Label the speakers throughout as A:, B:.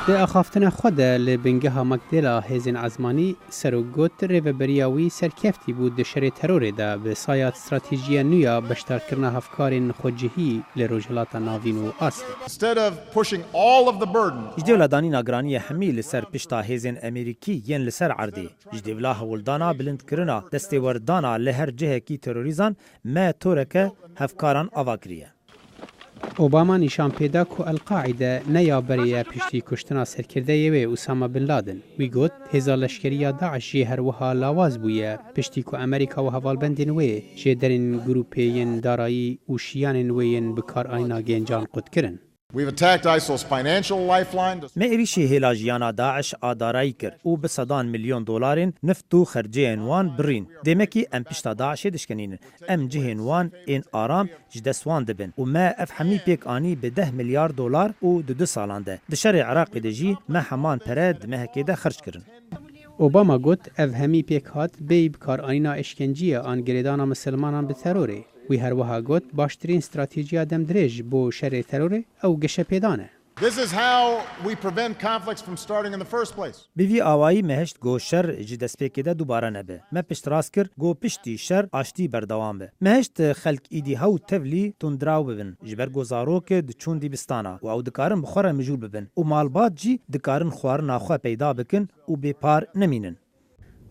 A: ده اخافتن خود لبنگه مکدلا هزین عزمانی سروگوت ریوبریاوی سرکفتی بود ده شر ترور ده به سایت استراتیجی نویا بشتر کرنا هفکارین خودجهی لروجلات ناوین و آسیا.
B: جدولا دانی نگرانی همی لسر پشتا هزین امریکی ین لسر عردی. جدولا هولدانا بلند کرنا دستی وردانا لهر جه کی تروریزان ما تورکه هفکاران آواکریه.
A: اوباما نشان پیدا که القاعده نیا برای پشتی کشتنا سرکرده و اسامه بن لادن. وی گوت هزار لشکری داعش هر وها لاواز بویه پشتی که امریکا و هوالبندین وی جه درین گروپین دارایی و شیانین وین بکار آینا گنجان قد کرن.
B: ما ایریشی هلاجیانا داعش آدارایی کرد و به $100 میلیون نفت و خرجه وان برین. دمکی ام پشتا داعش دشکنین. ام جهن وان این آرام جدسوان دبن و ما افهمی پیک آنی به $10 میلیارد و 2 سالانده. دشار عراق دجی ما همان پرد مهکیده خرج کرن.
A: اوباما گوت افهمی پیک هات بی بکار آینا اشکنجیه آن گریدانا مسلمانان به تروره. وی هر وها گوت باشترین استراتیجیا دم درج بو شر ترور او گشه پیدانه.
B: بیوی آوایی مهشت گو شر جدس پیکیده دوباره نبه. ما پشت راست کر گو پشتی شر آشتی بردوام به. مهشت خلق ایدی هاو تفلی تندراو ببن. جبر گزارو که دچون دی بستانا و او دکارن بخوره مجول ببن. و مالبات جی دکارن خوار ناخواه پیدا بکن و بیپار نمینن.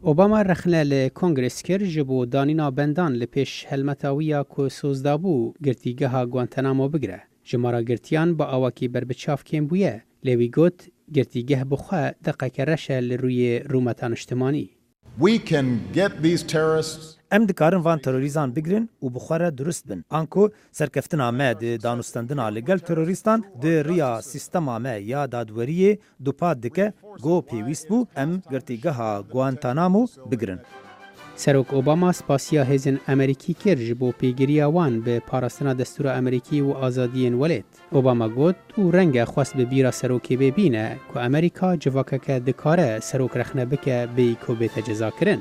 A: اوباما رخنه لکنگرس کر جبو دانینا بندان لپیش هلمتاویا کو سوزدابو گرتیگه ها گوانتنامو بگره. جمارا گرتیان با آواکی بربچاف کم بویه. لیوی گوت گرتیگه بخواه دقیقه رشه لروی رومتان اجتماعی.
B: ام دکارن وان تروریزان بگرن و بخوره درست بن. آنکو سرکفتنا ما ده دانستندنا لگل تروریستان ده ریا سیستما ما یا دادوریه دوپاد دکه گو پیویست بو ام گرتیگه ها گوانتانامو بگرن.
A: سروک اوباما سپاسیا هزین امریکی کرج بو پیگیریا وان به پاراستنا دستور امریکی و آزادین ولید. اوباما گوت او رنگ خواست به بیرا سروکی ببینه که امریکا جواکه که دکاره سروک رخنه بکه بی کو بیت جزا کرن.